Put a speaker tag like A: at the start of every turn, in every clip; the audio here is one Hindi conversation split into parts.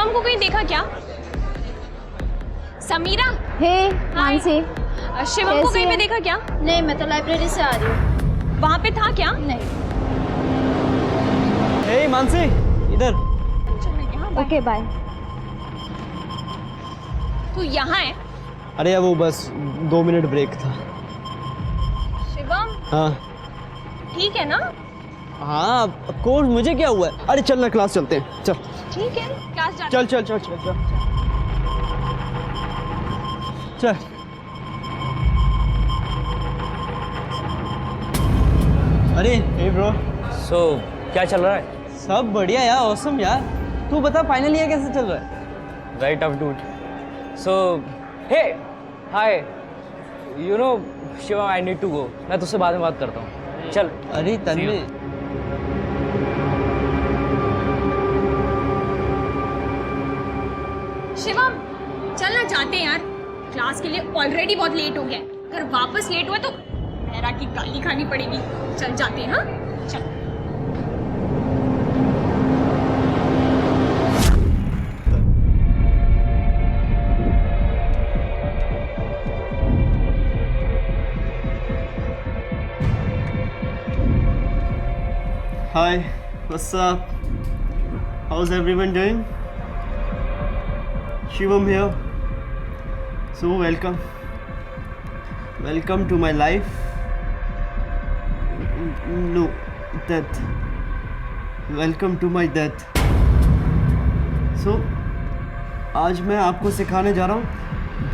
A: शिवम को कहीं देखा क्या? समीरा।
B: हे मानसी,
A: शिवम को कहीं पे देखा क्या?
B: नहीं, मैं तो लाइब्रेरी से आ रही हूँ।
A: वहाँ पे था क्या?
B: नहीं।
C: हे मानसी, इधर।
B: Okay bye.
A: तू यहाँ है?
C: अरे वो बस 2 मिनट ब्रेक था।
A: शिवम
C: हाँ
A: ठीक है ना?
C: हाँ ऑफ कोर्स, मुझे क्या हुआ है। अरे चल ना, क्लास चलते हैं, चल।
A: ठीक है, क्लास जा।
C: चल चल चल चल चल चल। अरे हे ब्रो।
D: सो क्या चल रहा है?
C: सब बढ़िया यार, ऑसम यार। तू बता फाइनल ईयर कैसे चल रहा है?
D: Very tough dude. So hey hi, you know Shivam, I need to go. मैं तुझसे बाद में बात करता हूँ, चल।
C: अरे तन्वी,
A: शिवम चलना चाहते हैं यार, क्लास के लिए ऑलरेडी बहुत लेट हो गया। अगर वापस लेट हुआ तो मेरा की गाली खानी पड़ेगी। चल जाते हैं। हाँ चल।
C: hi, what's up? How's everyone doing? Shivam here. So welcome to my life. No, death. Welcome to my death. So आज मैं आपको सिखाने जा रहा हूँ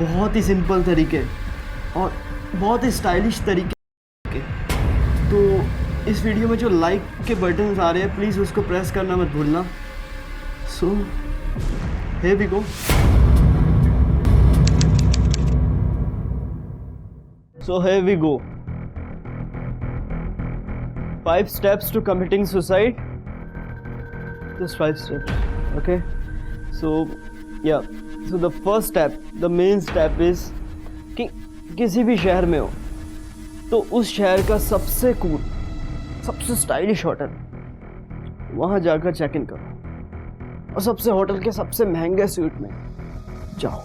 C: बहुत ही सिंपल तरीके और बहुत ही स्टाइलिश तरीके। तो इस वीडियो में जो लाइक के बटन्स आ रहे हैं, प्लीज़ उसको प्रेस करना मत भूलना। सो here we go. So here we go. 5 steps to committing suicide. Just 5 steps. Okay. So yeah. So the first step, the main step is कि किसी भी शहर में हो तो उस शहर का सबसे कूल, सबसे स्टाइलिश होटल, वहाँ जाकर चेक इन करो और सबसे होटल के सबसे महंगे स्वीट में जाओ।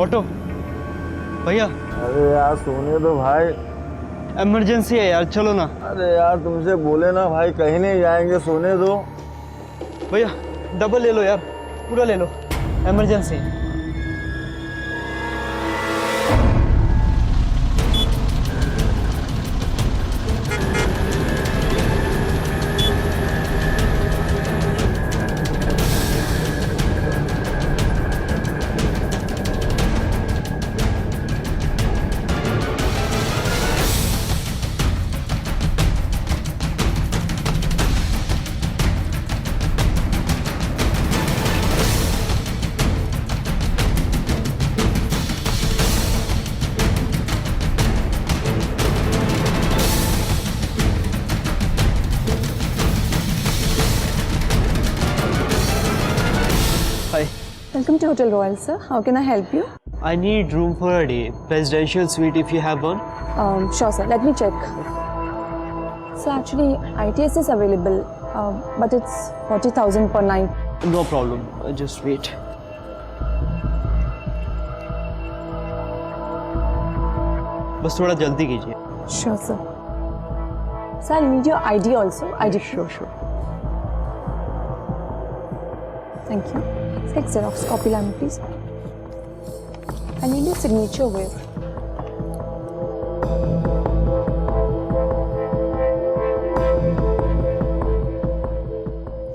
C: ऑटो भैया।
E: अरे यार सोने दो भाई,
C: इमरजेंसी है यार, चलो ना।
E: अरे यार तुमसे बोले ना भाई, कहीं नहीं जाएंगे, सोने दो।
C: भैया डबल ले लो यार, पूरा ले लो, emergency.
F: Welcome to Hotel Royal, sir. How can I help you?
C: I need room for a day, presidential suite if you have one.
F: Sure, sir. Let me check. So actually, ITS is available, but it's 40,000 per night.
C: No problem, just wait. बस थोड़ा जल्दी कीजिए।
F: Sure, sir. Sir, I need your ID also. ID.
C: Sure.
F: Thank you. Take Xerox copy line, please. I need your signature with.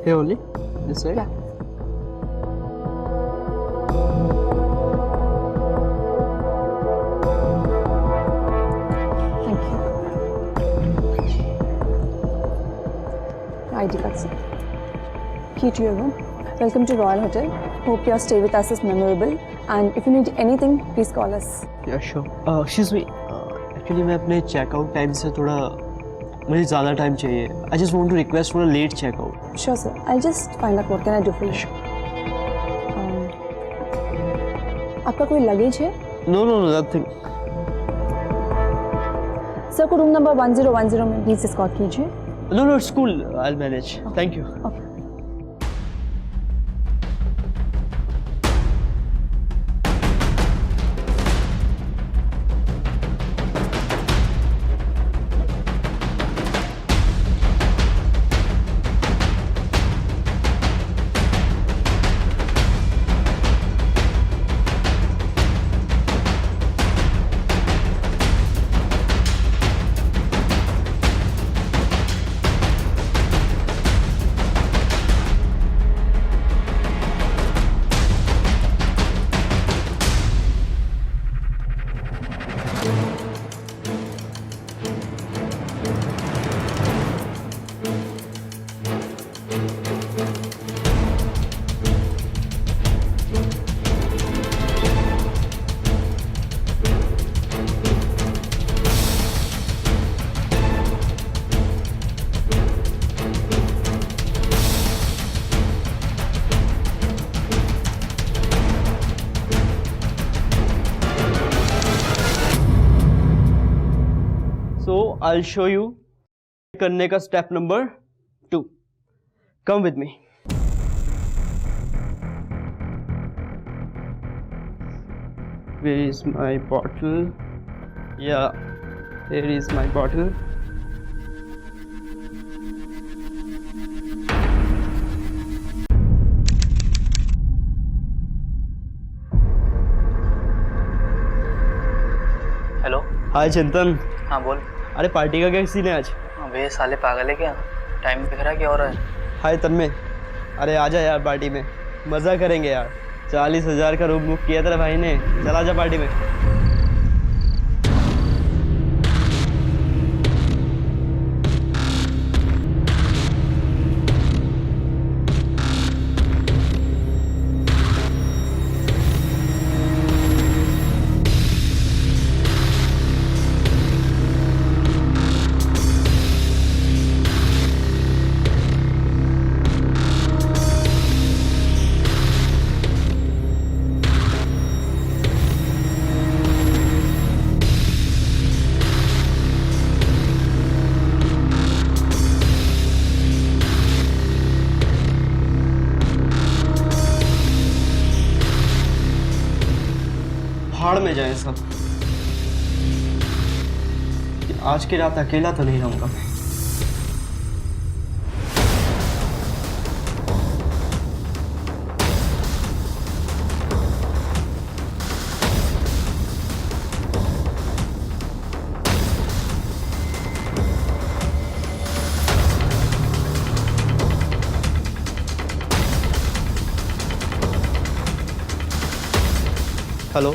C: Here only? This side?
F: Yeah. Thank you. ID card, sir. Key to your room. Welcome to Royal Hotel. Hope your stay with us is memorable. And if you need anything, please call us.
C: Yeah, sure. Excuse me. Actually, मैं अपने चेकआउट टाइम से थोड़ा मुझे ज़्यादा टाइम चाहिए. I just want to request for a late checkout.
F: Sure, sir. I'll just find out what can I do for you. आपका कोई लगेज है?
C: No, nothing.
F: सर को रूम नंबर 1010 में प्लीज एस्कॉर्ट कीजिए.
C: No, it's cool. I'll manage. Thank you.
F: Okay.
C: So I'll show you करने का step number 2. Come with me. Where is my bottle? Yeah, here is my bottle.
G: Hello.
C: Hi Chintan.
G: हाँ बोल.
C: अरे पार्टी का क्या सीन है आज?
G: अबे साले पागल है क्या? टाइम दिख रहा है क्या हो रहा है?
C: हाय तन्मय. अरे आजा यार पार्टी में, मज़ा करेंगे यार. 40,000 का रूम बुक किया तेरे भाई ने. चल आजा पार्टी में. भाड़ में जाए सब. आज की रात अकेला तो नहीं रहूंगा मैं. हेलो.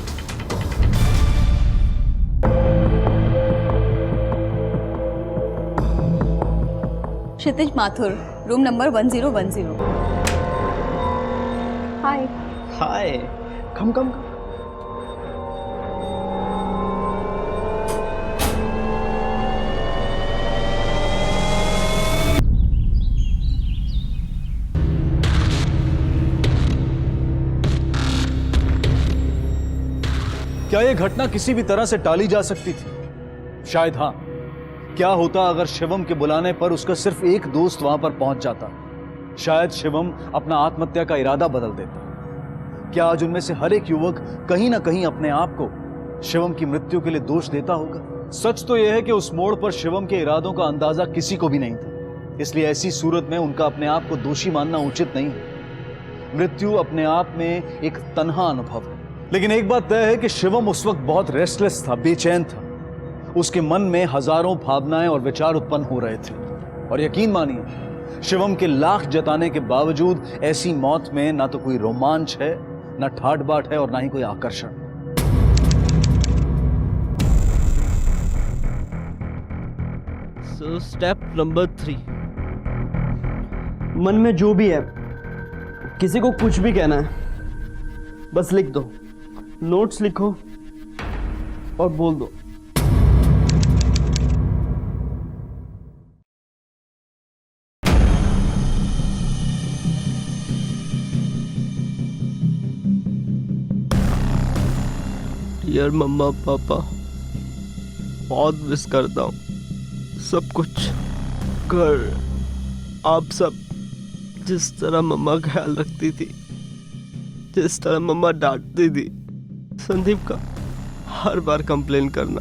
H: क्षितिज माथुर, रूम नंबर 1010.
F: हाय.
C: हाय. कम.
I: क्या यह घटना किसी भी तरह से टाली जा सकती थी? शायद हाँ. क्या होता अगर शिवम के बुलाने पर उसका सिर्फ एक दोस्त वहां पर पहुंच जाता? शायद शिवम अपना आत्महत्या का इरादा बदल देता. क्या आज उनमें से हर एक युवक कहीं ना कहीं अपने आप को शिवम की मृत्यु के लिए दोष देता होगा? सच तो यह है कि उस मोड़ पर शिवम के इरादों का अंदाजा किसी को भी नहीं था. इसलिए ऐसी सूरत में उनका अपने आप को दोषी मानना उचित नहीं है. मृत्यु अपने आप में एक तन्हा अनुभव है. लेकिन एक बात तय है कि शिवम उस वक्त बहुत रेस्टलेस था, बेचैन था. उसके मन में हजारों भावनाएं और विचार उत्पन्न हो रहे थे. और यकीन मानिए, शिवम के लाख जताने के बावजूद ऐसी मौत में ना तो कोई रोमांच है, ना ठाट बाट है और ना ही कोई आकर्षण।
C: सो स्टेप नंबर 3, मन में जो भी है, किसी को कुछ भी कहना है, बस लिख दो, नोट्स लिखो और बोल दो। यार मम्मा पापा बहुत मिस करता हूँ, सब कुछ, घर, आप सब। जिस तरह मम्मा ख्याल रखती थी, जिस तरह मम्मा डांटती थी, संदीप का हर बार कंप्लेन करना।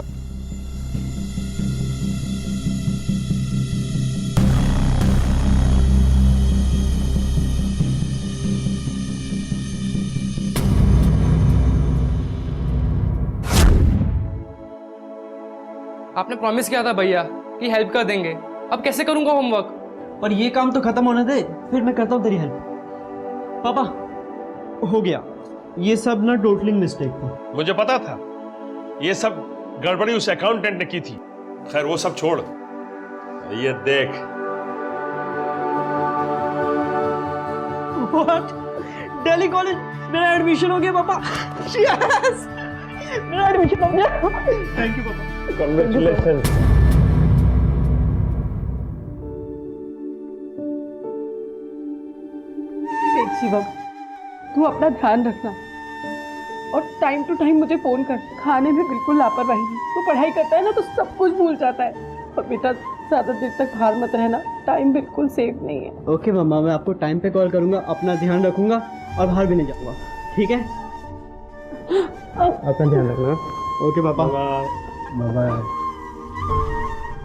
D: आपने प्रॉमिस किया था भैया कि हेल्प कर देंगे, अब कैसे करूंगा होमवर्क?
C: पर ये काम तो खत्म होने दे, फिर मैं करता हूँ तेरी हेल्प। पापा, हो गया, ये सब ना टोटली मिस्टेक थी।
J: मुझे पता था ये सब गड़बड़ी उस अकाउंटेंट ने की थी। खैर वो सब छोड़, ये देख।
C: What? दिल्ली कॉलेज मेरा एडमिशन हो गया पापा। Yes! मेरा एडमिशन हो गया। थैंक यू पापा।
J: Congratulations.
F: देख शिवम, तू अपना ध्यान रखना और टाइम टू टाइम मुझे फोन कर। खाने में बिल्कुल लापरवाही नहीं। तू पढ़ाई करता है ना तो सब कुछ भूल जाता है। और बेटा ज्यादा देर तक बाहर मत रहना, टाइम बिल्कुल सेफ नहीं है।
C: ओके मम्मा, मैं आपको टाइम पे कॉल करूंगा, अपना ध्यान रखूंगा और बाहर भी नहीं जाऊंगा, ठीक है? अपना ध्यान रखना। ओके पापा, बाय बाय।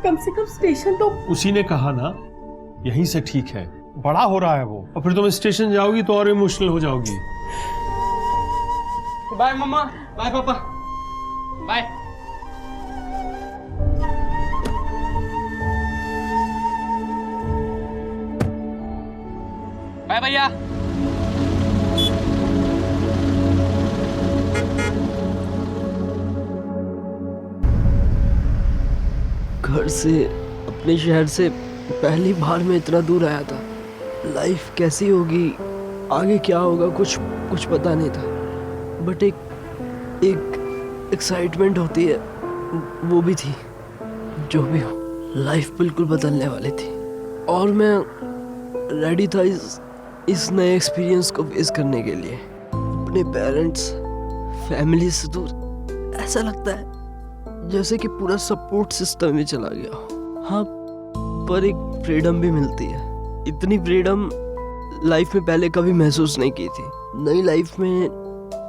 F: कम से कम स्टेशन तो
J: उसी ने कहा ना, यहीं से ठीक है। बड़ा हो रहा है वो, और फिर तुम स्टेशन जाओगी तो और इमोशनल हो जाओगी।
C: बाय मम्मा, बाय पापा, बाय।
D: बाय भैया।
C: घर से, अपने शहर से पहली बार मैं इतना दूर आया था। लाइफ कैसी होगी, आगे क्या होगा, कुछ पता नहीं था। बट एक एक्साइटमेंट होती है, वो भी थी। जो भी हो, लाइफ बिल्कुल बदलने वाली थी और मैं रेडी था इस नए एक्सपीरियंस को फेस करने के लिए। अपने पेरेंट्स, फैमिली से दूर, ऐसा लगता है जैसे कि पूरा सपोर्ट सिस्टम में चला गया। हाँ, पर एक फ्रीडम भी मिलती है। इतनी फ्रीडम लाइफ में पहले कभी महसूस नहीं की थी। नई लाइफ में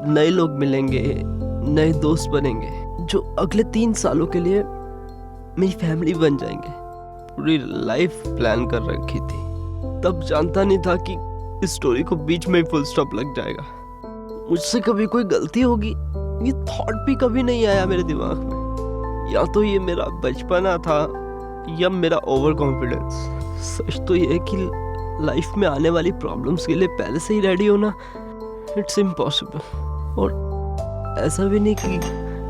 C: नए लोग मिलेंगे, नए दोस्त बनेंगे जो अगले 3 सालों के लिए मेरी फैमिली बन जाएंगे। पूरी लाइफ प्लान कर रखी थी। तब जानता नहीं था कि इस स्टोरी को बीच में ही फुल स्टॉप लग जाएगा। मुझसे कभी कोई गलती होगी, ये थॉट भी कभी नहीं आया मेरे दिमाग में। या तो ये मेरा बचपना था या मेरा ओवर कॉन्फिडेंस। सच तो ये है कि लाइफ में आने वाली प्रॉब्लम्स के लिए पहले से ही रेडी होना इट्स इम्पॉसिबल। और ऐसा भी नहीं कि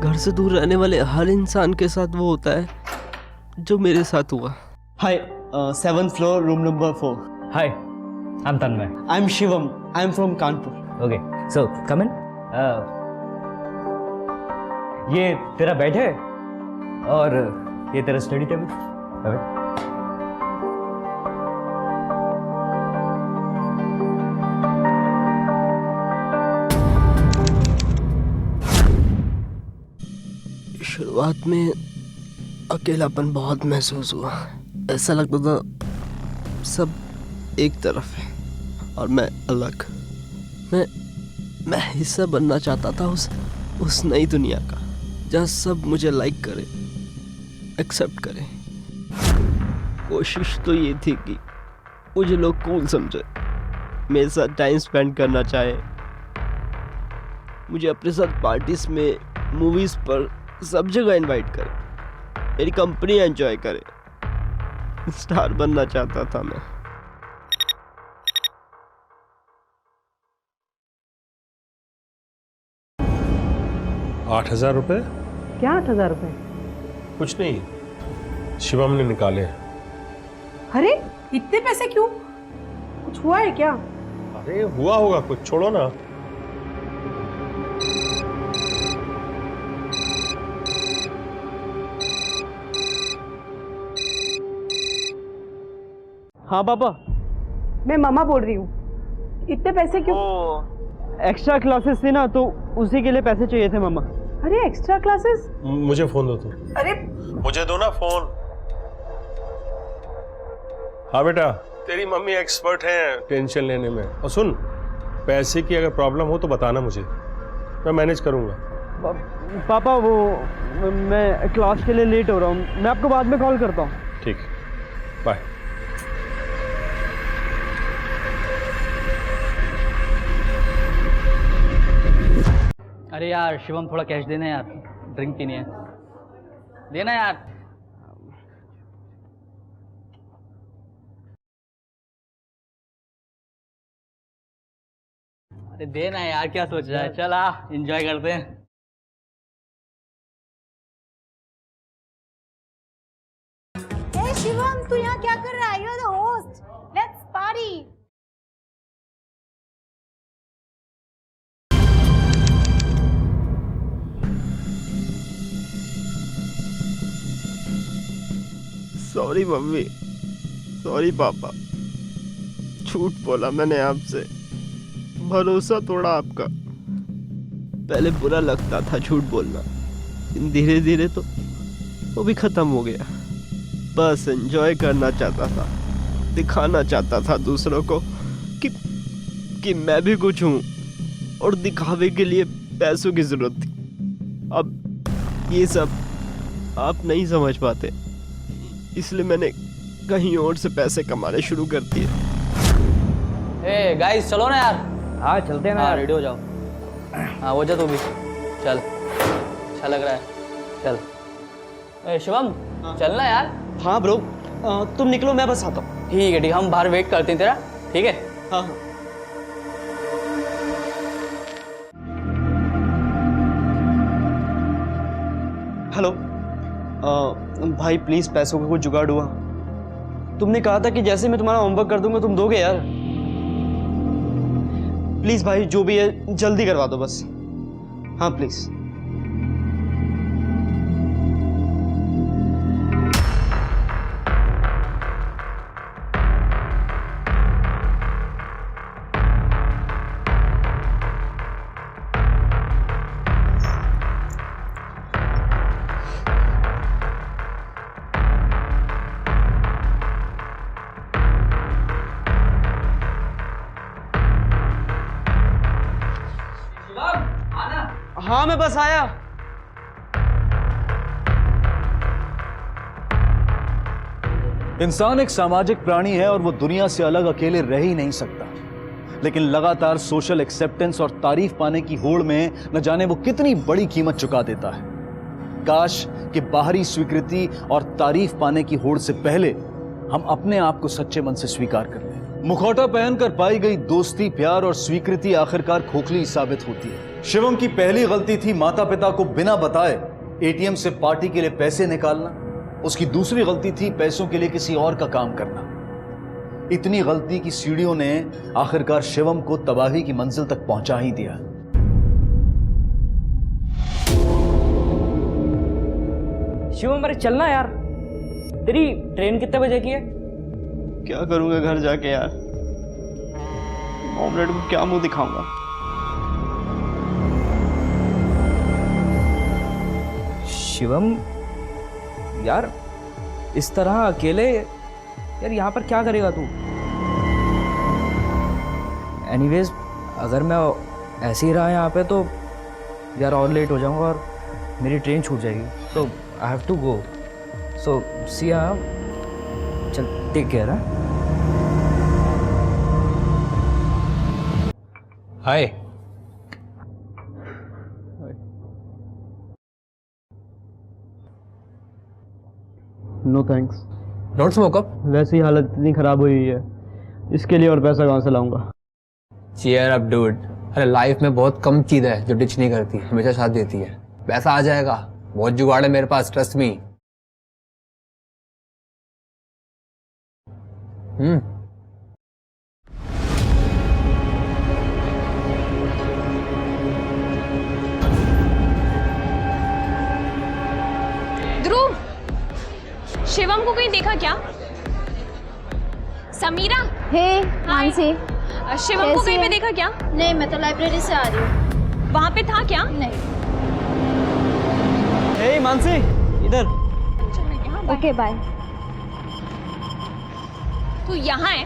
C: घर से दूर रहने वाले हर इंसान के साथ वो होता है जो मेरे साथ हुआ। Hi, 7th floor, room number 4।
D: Hi, I am Tanmay.
C: I am Shivam, I am from Kanpur.
D: Okay, so come in. ये तेरा बेड है और ये तेरा स्टडी टेबल।
C: शुरुआत में अकेलापन बहुत महसूस हुआ। ऐसा लगता था सब एक तरफ है और मैं अलग। मैं हिस्सा बनना चाहता था उस नई दुनिया का, जहाँ सब मुझे लाइक करे, एक्सेप्ट करे। कोशिश तो ये थी कि मुझे लोग कूल समझे, मेरे साथ टाइम स्पेंड करना चाहे, मुझे अपने साथ पार्टीज में, मूवीज पर, सब जगह इनवाइट करे, मेरी कंपनी एंजॉय करे। स्टार बनना चाहता था मैं।
J: 8,000 रुपये?
F: क्या 8,000 रुपए?
J: कुछ नहीं, शिवम ने निकाले।
F: अरे इतने पैसे क्यों? कुछ हुआ है क्या?
J: अरे हुआ होगा कुछ, छोड़ो ना।
C: हाँ पापा।
F: मैं मामा बोल रही हूँ। इतने पैसे क्यों?
C: एक्स्ट्रा क्लासेस थी ना, तो उसी के लिए पैसे चाहिए थे मामा।
F: अरे एक्स्ट्रा क्लासेस?
J: मुझे फोन दो तुम।
F: अरे
J: मुझे दो ना फोन। हाँ बेटा, तेरी मम्मी एक्सपर्ट है टेंशन लेने में। और सुन, पैसे की अगर प्रॉब्लम हो तो बताना मुझे, मैं मैनेज करूंगा।
C: पापा वो मैं क्लास के लिए लेट हो रहा हूँ, मैं आपको बाद में कॉल करता हूँ।
J: ठीक, बाय।
D: अरे यार शिवम, थोड़ा कैश देना यार, ड्रिंक पीनी है, देना यार। अरे देना यार, क्या सोच रहा है, चल आ एंजॉय करते हैं।
B: Hey शिवम, तू यहाँ क्या कर रहा है? You're the host. Let's party.
C: Sorry mummy, sorry पापा, झूठ बोला मैंने आपसे, भरोसा तोड़ा आपका। पहले बुरा लगता था झूठ बोलना, लेकिन धीरे धीरे तो वो भी खत्म हो गया। बस एंजॉय करना चाहता था, दिखाना चाहता था दूसरों को कि मैं भी कुछ हूँ, और दिखावे के लिए पैसों की जरूरत थी। अब ये सब आप नहीं समझ पाते, इसलिए मैंने कहीं और से पैसे कमाने शुरू कर दिए।
D: ए गाइस चलो ना यार।
G: हाँ चलते हैं ना
D: हाँ
G: यार।
D: रेडी हो जाओ। हाँ हो जा तू भी, चल अच्छा लग रहा है, चल। ए शिवम चलना यार।
C: हाँ ब्रो, तुम निकलो, मैं बस आता हूँ।
D: ठीक है, हम बाहर वेट करते हैं तेरा, ठीक है?
C: हाँ हाँ। हेलो भाई, प्लीज पैसों का कुछ जुगाड़ हुआ? तुमने कहा था कि जैसे मैं तुम्हारा होमवर्क कर दूंगा तुम दोगे यार। प्लीज भाई, जो भी है जल्दी करवा दो बस। हाँ प्लीज। हाँ मैं बस आया।
I: इंसान एक सामाजिक प्राणी है और वो दुनिया से अलग अकेले रह ही नहीं सकता, लेकिन लगातार सोशल एक्सेप्टेंस और तारीफ पाने की होड़ में न जाने वो कितनी बड़ी कीमत चुका देता है। काश कि बाहरी स्वीकृति और तारीफ पाने की होड़ से पहले हम अपने आप को सच्चे मन से स्वीकार कर लें। मुखौटा पहनकर पाई गई दोस्ती, प्यार और स्वीकृति आखिरकार खोखली साबित होती है। शिवम की पहली गलती थी माता पिता को बिना बताए एटीएम से पार्टी के लिए पैसे निकालना। उसकी दूसरी गलती थी पैसों के लिए किसी और का काम करना। इतनी गलती की सीढ़ियों ने आखिरकार शिवम को तबाही की मंजिल तक पहुंचा ही दिया।
D: शिवम अरे चलना यार, तेरी ट्रेन कितने बजे की है?
C: क्या करूंगा घर जाके यार, ऑमलेट को क्या मुंह दिखाऊंगा।
G: शिवम यार, इस तरह अकेले यार यहाँ पर क्या करेगा तू? एनीवेज अगर मैं ऐसे ही रहा यहाँ पे तो यार और लेट हो जाऊंगा और मेरी ट्रेन छूट जाएगी, तो I have to go. So see ya, चल take care.
D: Hi.
C: No thanks.
D: Don't smoke up.
C: वैसे ही हालत इतनी खराब हुई है, इसके लिए और पैसा कहाँ से लाऊंगा?
G: Cheer up dude. अरे लाइफ में बहुत कम चीज़ है जो डिच नहीं करती, हमेशा साथ देती है।
K: पैसा आ जाएगा, बहुत जुगाड़ है मेरे पास, ट्रस्ट मी।
A: ध्रुव, शिवम को कहीं देखा क्या? समीरा,
B: हे मानसी,
A: शिवम को
B: कैसी
A: कहीं पे
B: है?
A: देखा क्या?
B: नहीं मैं तो लाइब्रेरी से आ रही हूँ।
A: वहां पे था क्या?
B: नहीं।
C: हे मानसी, इधर।
B: Okay bye.
A: तू यहाँ है?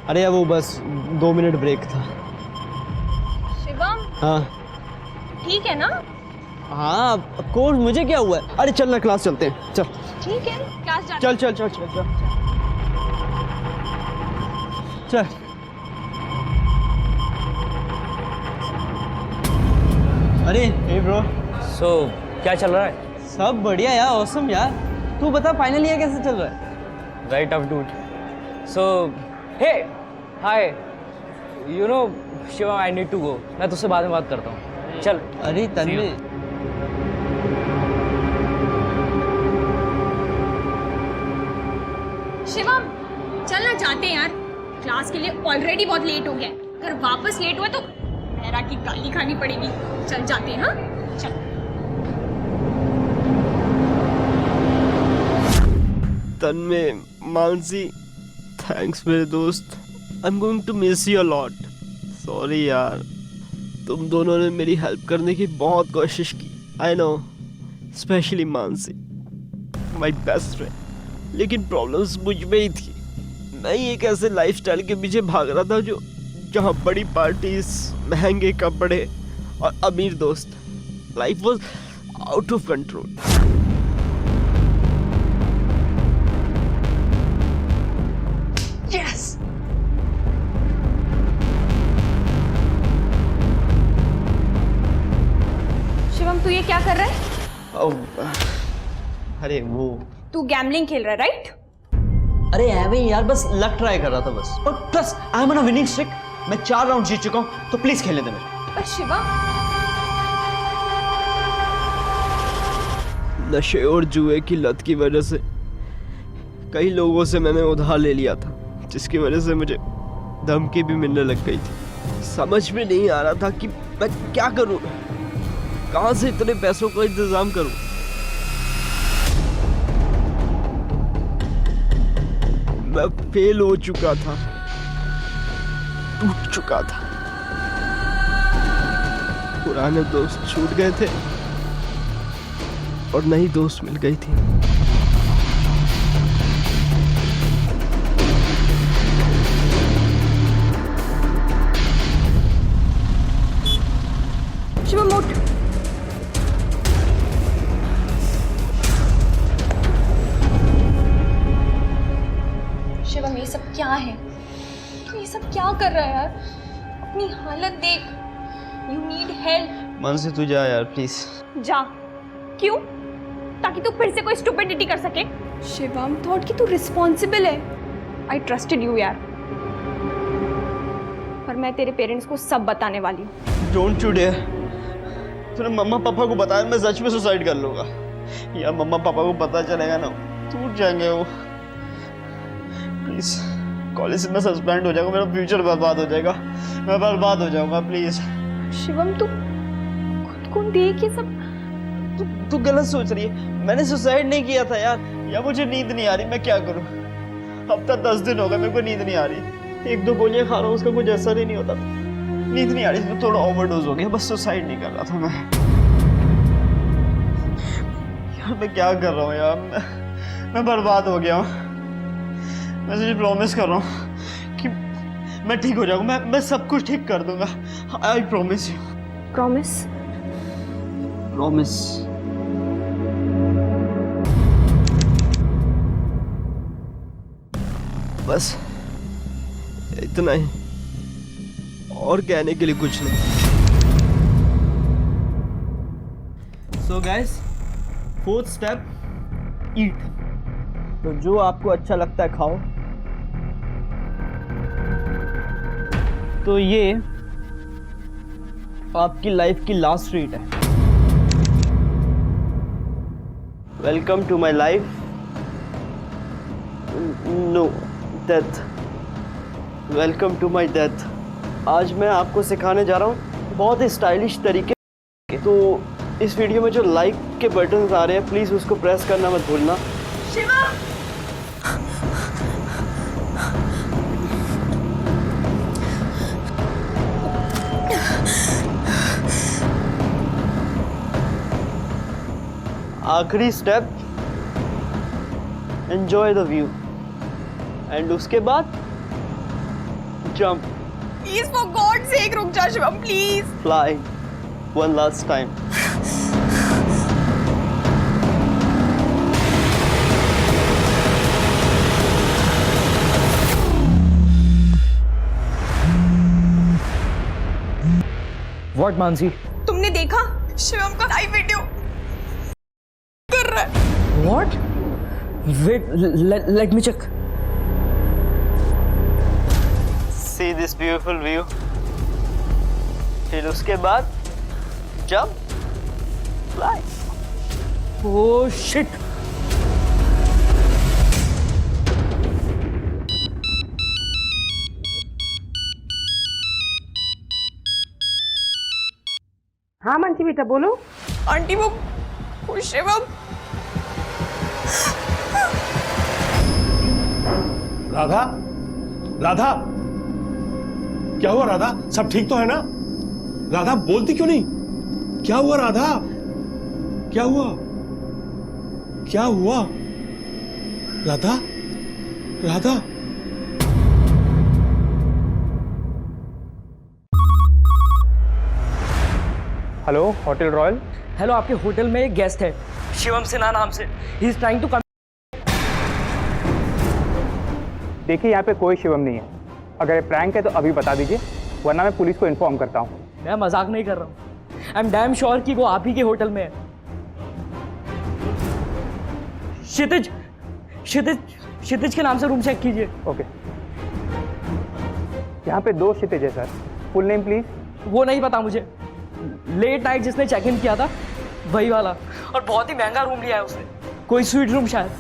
C: अरे यार वो बस 2 मिनट ब्रेक था।
A: शिवम,
C: हाँ
A: ठीक है ना?
C: हाँ ऑफ कोर्स, मुझे क्या हुआ है? अरे चल ना क्लास चलते हैं, चल।
A: ठीक है, क्लास जाते
C: चल चल चल चल चल चल। अरे हे ब्रो,
D: सो क्या चल रहा है?
C: सब बढ़िया यार, ऑसम यार। तू बता फाइनल ईयर कैसे चल रहा है?
D: Very tough dude. So hey hi, you know Shivam, I need to go. मैं तुझसे बाद में बात करता हूँ, चल।
C: अरे तन्वी,
A: शिवम, चल ना जाते हैं यार, क्लास के लिए ऑलरेडी बहुत लेट हो गया। अगर वापस लेट हुआ तो मेरा की गाली खानी पड़ेगी। चल जाते हैं, हाँ चल।
C: तन्वी, मानसी, थैंक्स मेरे दोस्त। I am going to miss you a lot. Sorry यार, तुम दोनों ने मेरी हेल्प करने की बहुत कोशिश की। I know, specially Mansi, my best friend. लेकिन प्रॉब्लम्स मुझ में ही थी। मैं ही एक ऐसे लाइफस्टाइल के पीछे भाग रहा था जो जहाँ बड़ी पार्टीज, महंगे कपड़े और अमीर दोस्त। Life was out of control.
A: Yes, Shivam तू ये क्या कर रहा है?
C: अरे वो,
A: तू गैम्बलिंग खेल रहा है, राइट?
C: अरे एवे यार, बस लक ट्राई कर रहा था बस। और plus I am on a winning streak. मैं 4 राउंड जीत चुका हूँ, तो प्लीज खेलने दे मेरे।
A: पर शिवम,
C: नशे और जुए की लत की वजह से कई लोगों से मैंने उधार ले लिया था, जिसकी वजह से मुझे धमकी भी मिलने लग गई थी। समझ में नहीं आ रहा था कि मैं क्या करूं, कहां से इतने पैसों का इंतजाम करूं। मैं फेल हो चुका था, टूट चुका था। पुराने दोस्त छूट गए थे और नई दोस्त मिल गई थी।
A: शिवम उठ। शिवम ये सब क्या है? तू ये सब क्या कर रहा है यार? अपनी हालत देख। You need help.
C: मन से तू जा यार प्लीज।
A: जा। क्यों? ताकि तू फिर से कोई स्टूपिडिटी कर सके। शिवम थॉट कि तू रिस्पॉन्सिबल है। आई ट्रस्टेड यू यार, पर मैं तेरे पेरेंट्स को सब बताने वाली हूँ।
C: Don't you dare. तूने मम्मा पापा को बताया, मैं सच में सुसाइड कर लूंगा। या मम्मा पापा को पता चलेगा ना, टूट जाएंगे वो। प्लीज, कॉलेज से मैं सस्पेंड हो जाऊंगा, मेरा फ्यूचर बर्बाद हो जाएगा, मैं बर्बाद हो जाऊंगा। प्लीज
A: शिवम तू खुद को देख, ये सब
C: तू गलत सोच रही है। मैंने सुसाइड नहीं किया था यार। या मुझे नींद नहीं आ रही, मैं क्या करूं? हफ्ता 10 दिन हो गए मेरे को नींद नहीं आ रही। 1-2 गोलियां खा रहा हूँ, उसका कुछ असर ही नहीं होता। नींद नहीं आ रही, तो थोड़ा ओवरडोज हो गया, बस सुसाइड नहीं कर रहा था मैं। यार मैं क्या कर रहा हूँ यार, मैं बर्बाद हो गया हूँ। मैं तुझे प्रॉमिस कर रहा हूँ कि मैं ठीक हो जाऊंगा। मैं सब कुछ ठीक कर दूंगा। I promise you.
A: Promise?
C: Promise. बस इतना ही, और कहने के लिए कुछ नहीं। सो गाइस, 4th स्टेप, ईट। तो जो आपको अच्छा लगता है खाओ। तो ये आपकी लाइफ की लास्ट ट्रीट है। Welcome to my life, no death, welcome to my death. आज मैं आपको सिखाने जा रहा हूँ बहुत ही स्टाइलिश तरीके। तो इस वीडियो में जो लाइक के बटन्स आ रहे हैं, प्लीज़ उसको प्रेस करना मत भूलना।
A: शिवम,
C: आखिरी step, enjoy the view, and उसके बाद jump,
A: please for God sake रुक जा Shivam, please.
C: Fly, one last time.
G: What Mansi?
A: तुमने देखा शिवम का लाइव वीडियो कर रहा है।
G: What? Wait, let me check.
C: See this beautiful view, फिर उसके बाद जंप, फ्लाई।
G: Oh shit.
F: हाँ मानसी बेटा बोलो।
A: आंटी वो शिवम।
J: राधा, राधा, क्या हुआ राधा? सब ठीक तो है ना? राधा बोलती क्यों नहीं? क्या हुआ राधा? क्या हुआ? क्या हुआ Radha? Radha,
K: hello, hotel Royal.
G: Hello, आपके होटल में एक गेस्ट है शिवम सिन्हा नाम से। He is trying to come.
K: देखिए, यहाँ पे कोई शिवम नहीं है। अगर ये प्रैंक है तो अभी बता दीजिए, वरना मैं पुलिस को इन्फॉर्म करता हूँ।
G: मैं मजाक नहीं कर रहा हूँ। आई एम डैम श्योर कि वो आप ही के होटल में है। क्षितिज, क्षितिज, क्षितिज के नाम से रूम चेक कीजिए।
K: ओके। यहाँ पे 2 क्षितिज है सर। Full name please.
G: वो नहीं पता मुझे। लेट नाइट जिसने चेक इन किया था वही वाला, और बहुत ही महंगा रूम लिया है उसने, कोई स्वीट रूम शायद।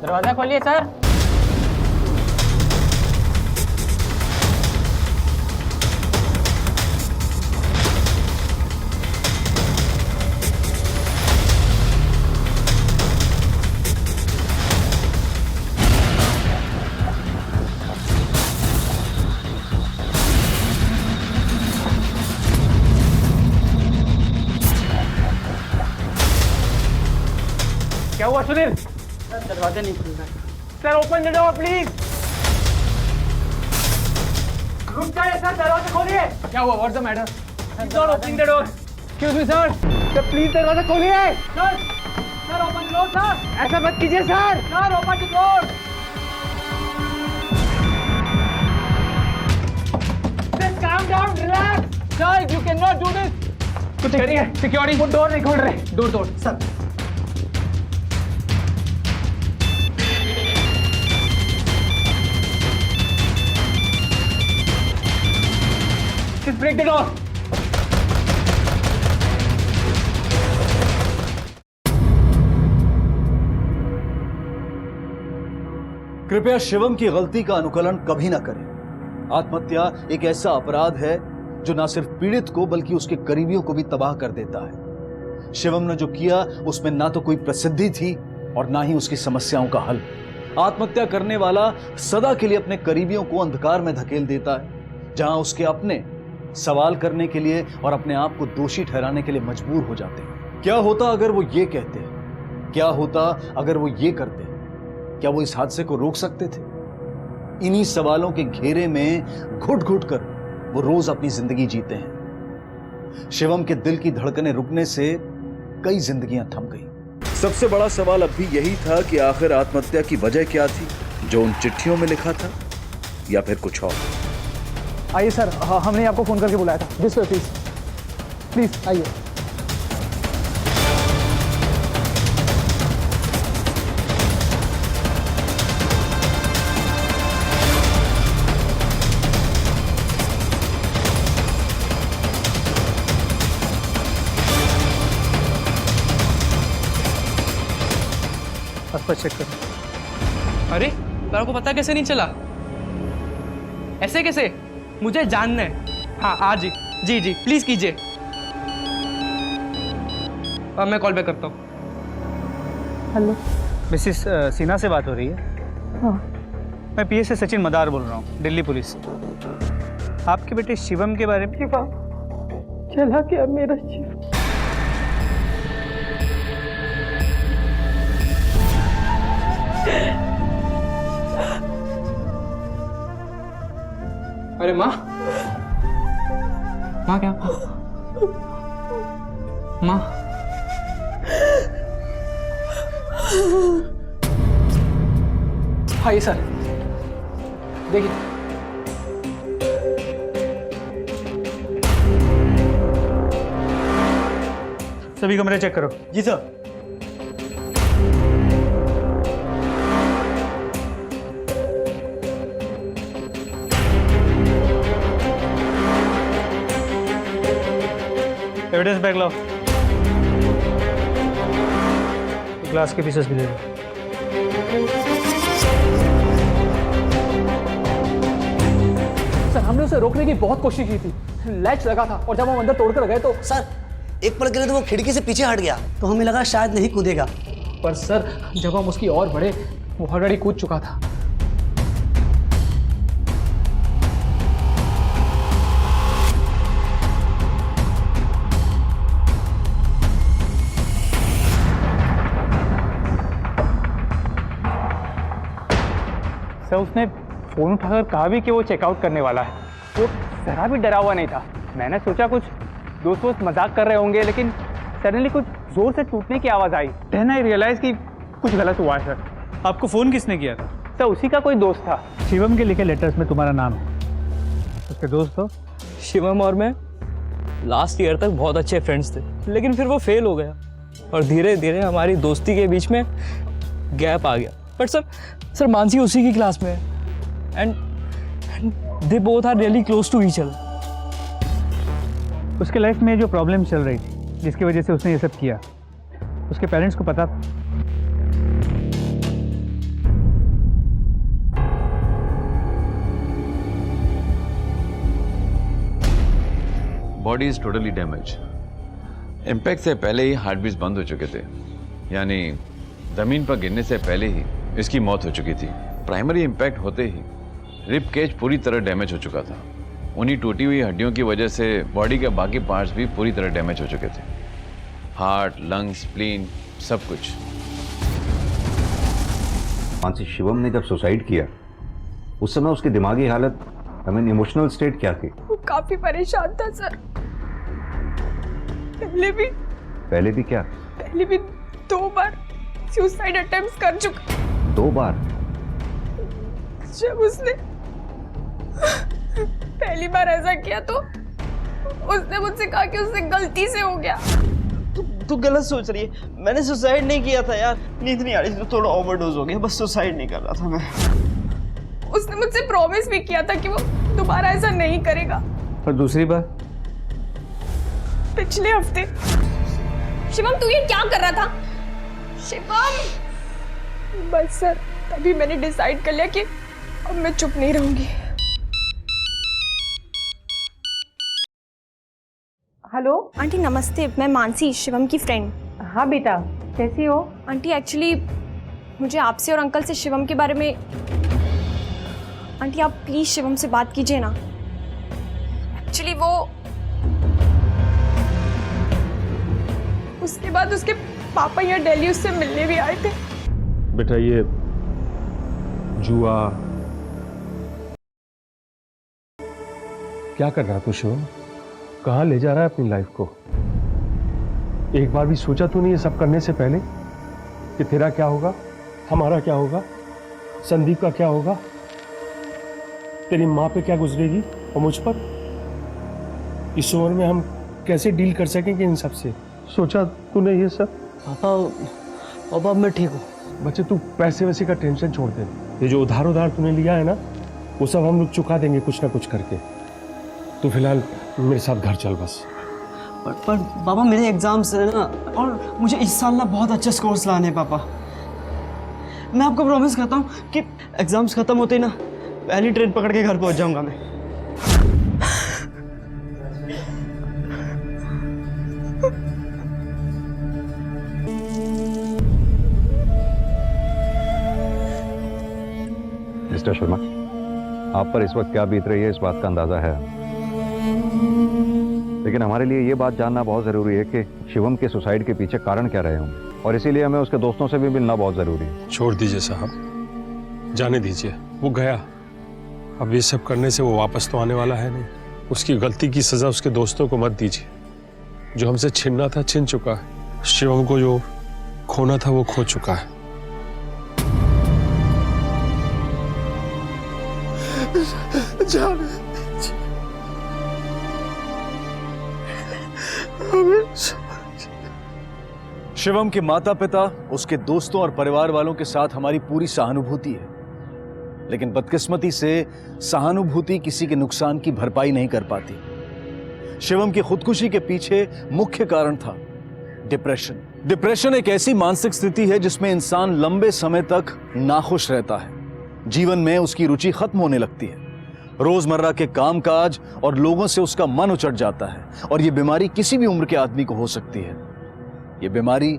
K: दरवाजा खोलिए सर। क्या हुआ सुनील?
F: दरवाजा नहीं खुल रहा है।
K: Sir open the door please.
F: रुक जाइए सर, दरवाजा खोलिए।
K: क्या हुआ? What's the matter?
F: He's not opening the door.
K: Excuse me sir. Sir please दरवाजा खोलिए।
F: Sir open the door sir.
K: ऐसा मत कीजिए sir.
F: Sir open the door. Just calm down, relax. Sir, you cannot do this.
K: कुछ करिए। सिक्योरिटी, वो डोर नहीं खोल रहे। डोर तोड़ sir. Just break the door.
I: कृपया शिवम की गलती का अनुकरण कभी ना करें। आत्महत्या एक ऐसा अपराध है जो ना सिर्फ पीड़ित को बल्कि उसके करीबियों को भी तबाह कर देता है। शिवम ने जो किया उसमें ना तो कोई प्रसिद्धि थी और ना ही उसकी समस्याओं का हल। आत्महत्या करने वाला सदा के लिए अपने करीबियों को अंधकार में धकेल देता है, जहां उसके अपने सवाल करने के लिए और अपने आप को दोषी ठहराने के लिए मजबूर हो जाते हैं। क्या होता अगर वो ये कहते? क्या होता अगर वो ये करते? क्या वो इस हादसे को रोक सकते थे? इन्हीं सवालों के घेरे में घुट घुट कर वो रोज अपनी जिंदगी जीते हैं। शिवम के दिल की धड़कनें रुकने से कई जिंदगियां थम गई। सबसे बड़ा सवाल अब भी यही था कि आखिर आत्महत्या की वजह क्या थी, जो उन चिट्ठियों में लिखा था, या फिर कुछ और।
K: आइए सर, हमने आपको फोन करके बुलाया था। दिस वे प्लीज, प्लीज आइए। बस चेक करो।
G: अरे तेरे को पता कैसे नहीं चला? ऐसे कैसे? मुझे जानना है। हाँ आज ही, जी जी प्लीज कीजिए। अब मैं कॉल बैक करता हूँ।
K: हेलो, मिसिस सिन्हा से बात हो रही है?
F: हाँ।
K: मैं पीएस से सचिन मदार बोल रहा हूँ, दिल्ली पुलिस से। आपके बेटे शिवम के बारे में
F: चला क्या मेरा शिव?
G: अरे माँ, माँ क्या? माँ हाँ ये सर देखिए।
K: सभी कमरे चेक करो।
C: जी सर।
K: एविडेंस बैग लाओ। ग्लास के पीसेस भी ले लो।
G: सर हमने उसे रोकने की बहुत कोशिश की थी, लैच लगा था और जब हम अंदर तोड़कर गए तो
L: सर एक पल के लिए तो वो खिड़की से पीछे हट गया, तो हमें लगा शायद नहीं कूदेगा।
G: पर सर जब हम उसकी और बढ़े वो ऑलरेडी कूद चुका था।
K: सर उसने फोन उठाकर कहा भी कि वो चेकआउट करने वाला है। वो जरा भी डरा हुआ नहीं था। मैंने सोचा कुछ दोस्त मजाक कर रहे होंगे, लेकिन सडनली कुछ जोर से टूटने की आवाज़ आई। देन आई रियलाइज कि कुछ गलत हुआ है। सर आपको फ़ोन किसने किया था? सर उसी का कोई दोस्त था। शिवम के लिखे लेटर्स में तुम्हारा नाम है, उसके दोस्त हो?
D: शिवम और मैं लास्ट ईयर तक बहुत अच्छे फ्रेंड्स थे, लेकिन फिर वो फेल हो गया और धीरे धीरे हमारी दोस्ती के बीच में गैप आ गया। बट सर मानसी उसी की क्लास में है and they both are really close to each other.
K: उसके लाइफ में जो प्रॉब्लम चल रही थी जिसकी वजह से उसने ये सब किया, उसके पेरेंट्स को पता था?
M: Body is totally damage. Impact से पहले ही हार्ट बीट्स बंद हो चुके थे, यानी जमीन पर गिरने से पहले ही इसकी मौत हो चुकी थी। प्राइमरी इम्पैक्ट होते ही रिब केज पूरी तरह डैमेज हो चुका था। उन्हीं टूटी हुई हड्डियों की वजह से बॉडी के बाकी पार्ट्स भी पूरी तरह डैमेज हो चुके थे, हार्ट, लंग्स, स्प्लीन, सब कुछ।
N: मानसी, शिवम ने जब सुसाइड किया उस समय उसकी दिमागी हालत, आई मीन इमोशनल स्टेट क्या थी?
A: वो काफी परेशान था सर। पहले भी
N: क्या?
A: पहले भी 2 बार सुसाइड अटेम्प्ट कर चुका।
N: 2 बार?
A: जब उसने पहली बार ऐसा किया तो उसने मुझसे कहा कि उससे गलती से हो गया।
C: तू गलत सोच रही है। मैंने सुसाइड नहीं किया था यार, नींद नहीं आ रही थी तो थोड़ा ओवरडोज हो गया, बस सुसाइड नहीं कर रहा था मैं।
A: उसने मुझसे प्रॉमिस भी किया था कि वो दोबारा ऐसा नहीं करेगा।
K: और दूसरी बार?
A: पिछले हफ्ते। शिवम तू ये क्या कर रहा था? शिवम! बस सर तभी मैंने डिसाइड कर लिया कि अब मैं चुप नहीं रहूंगी।
F: हेलो
A: आंटी नमस्ते, मैं मानसी, शिवम की फ्रेंड।
F: हाँ बेटा, कैसी हो?
A: आंटी एक्चुअली मुझे आपसे और अंकल से शिवम के बारे में। आंटी आप प्लीज शिवम से बात कीजिए ना। एक्चुअली वो उसके बाद उसके पापा यहाँ दिल्ली उससे मिलने भी आए थे।
J: बेटा ये जुआ क्या कर रहा तू शिवम? कहाँ ले जा रहा है अपनी लाइफ को? एक बार भी सोचा तू नहीं ये सब करने से पहले कि तेरा क्या होगा, हमारा क्या होगा, संदीप का क्या होगा, तेरी माँ पे क्या गुजरेगी और मुझ पर? इस उम्र में हम कैसे डील कर सकेंगे इन सब से? सोचा तूने ये सब?
C: पापा मैं ठीक हूँ।
J: बच्चे तू पैसे वैसे का टेंशन छोड़ दे। ये जो उधार तूने लिया है ना वो सब हम लोग चुका देंगे कुछ ना कुछ करके। तू फिलहाल मेरे साथ घर चल बस।
C: पर पापा मेरे एग्जाम्स है ना, और मुझे इस साल ना बहुत अच्छे स्कोर्स लाने हैं पापा। मैं आपको प्रॉमिस करता हूँ कि एग्जाम्स खत्म होते ही ना पहली ट्रेन पकड़ के घर पहुँच जाऊँगा मैं।
N: मिस्टर शर्मा, आप पर इस वक्त क्या बीत रही है इस बात का अंदाजा है, लेकिन हमारे लिए ये बात जानना बहुत ज़रूरी है कि शिवम के सुसाइड के पीछे कारण क्या रहे होंगे, और इसीलिए हमें उसके दोस्तों से भी मिलना बहुत ज़रूरी है।
J: छोड़ दीजिए साहब, जाने दीजिए, वो गया। अब ये सब करने से वो वापस तो आने वाला है नहीं। उसकी गलती की सज़ा उसके दोस्तों को मत दीजिए। जो हमसे छीनना था छिन चुका है, शिवम को जो खोना था वो खो चुका है।
I: शिवम के माता पिता, उसके दोस्तों और परिवार वालों के साथ हमारी पूरी सहानुभूति है, लेकिन बदकिस्मती से सहानुभूति किसी के नुकसान की भरपाई नहीं कर पाती। शिवम की खुदकुशी के पीछे मुख्य कारण था डिप्रेशन। डिप्रेशन एक ऐसी मानसिक स्थिति है जिसमें इंसान लंबे समय तक नाखुश रहता है, जीवन में उसकी रुचि खत्म होने लगती है, रोजमर्रा के कामकाज और लोगों से उसका मन उचट जाता है, और यह बीमारी किसी भी उम्र के आदमी को हो सकती है। यह बीमारी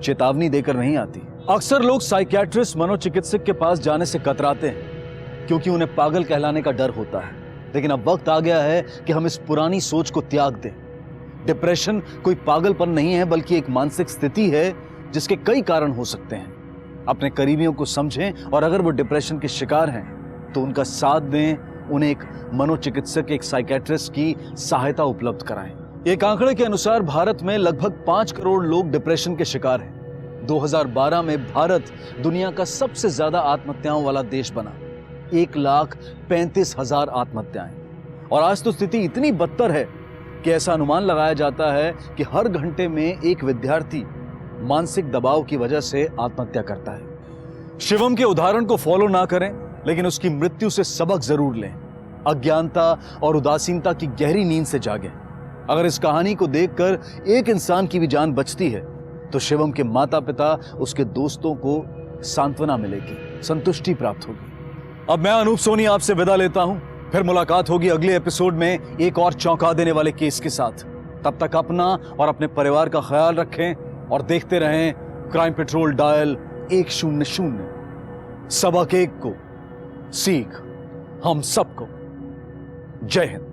I: चेतावनी देकर नहीं आती। अक्सर लोग साइकियाट्रिस्ट, मनोचिकित्सक के पास जाने से कतराते हैं क्योंकि उन्हें पागल कहलाने का डर होता है, लेकिन अब वक्त आ गया है कि हम इस पुरानी सोच को त्याग दें। डिप्रेशन कोई पागलपन नहीं है, बल्कि एक मानसिक स्थिति है जिसके कई कारण हो सकते हैं। अपने करीबियों को समझें, और अगर वो डिप्रेशन के शिकार हैं तो उनका साथ दें, उन्हें एक मनोचिकित्सक, एक साइकियाट्रिस्ट की सहायता उपलब्ध कराएं। एक आंकड़े के अनुसार भारत में लगभग 5 करोड़ लोग डिप्रेशन के शिकार हैं। 2012 में भारत दुनिया का सबसे ज्यादा आत्महत्याओं वाला देश बना, 1,35,000 आत्महत्याएं। और आज तो स्थिति इतनी बदतर है कि ऐसा अनुमान लगाया जाता है कि हर घंटे में एक विद्यार्थी मानसिक दबाव की वजह से आत्महत्या करता है। शिवम के उदाहरण को फॉलो ना करें, लेकिन उसकी मृत्यु से सबक जरूर लें। अज्ञानता और उदासीनता की गहरी नींद से जागें। अगर इस कहानी को देखकर एक इंसान की भी जान बचती है तो शिवम के माता पिता, उसके दोस्तों को सांत्वना मिलेगी, संतुष्टि प्राप्त होगी। अब मैं अनूप सोनी आपसे विदा लेता हूं, फिर मुलाकात होगी अगले एपिसोड में एक और चौंका देने वाले केस के साथ। तब तक अपना और अपने परिवार का ख्याल रखें और देखते रहें क्राइम पेट्रोल डायल 100। सबक एक को सीख हम सबको। जय हिंद।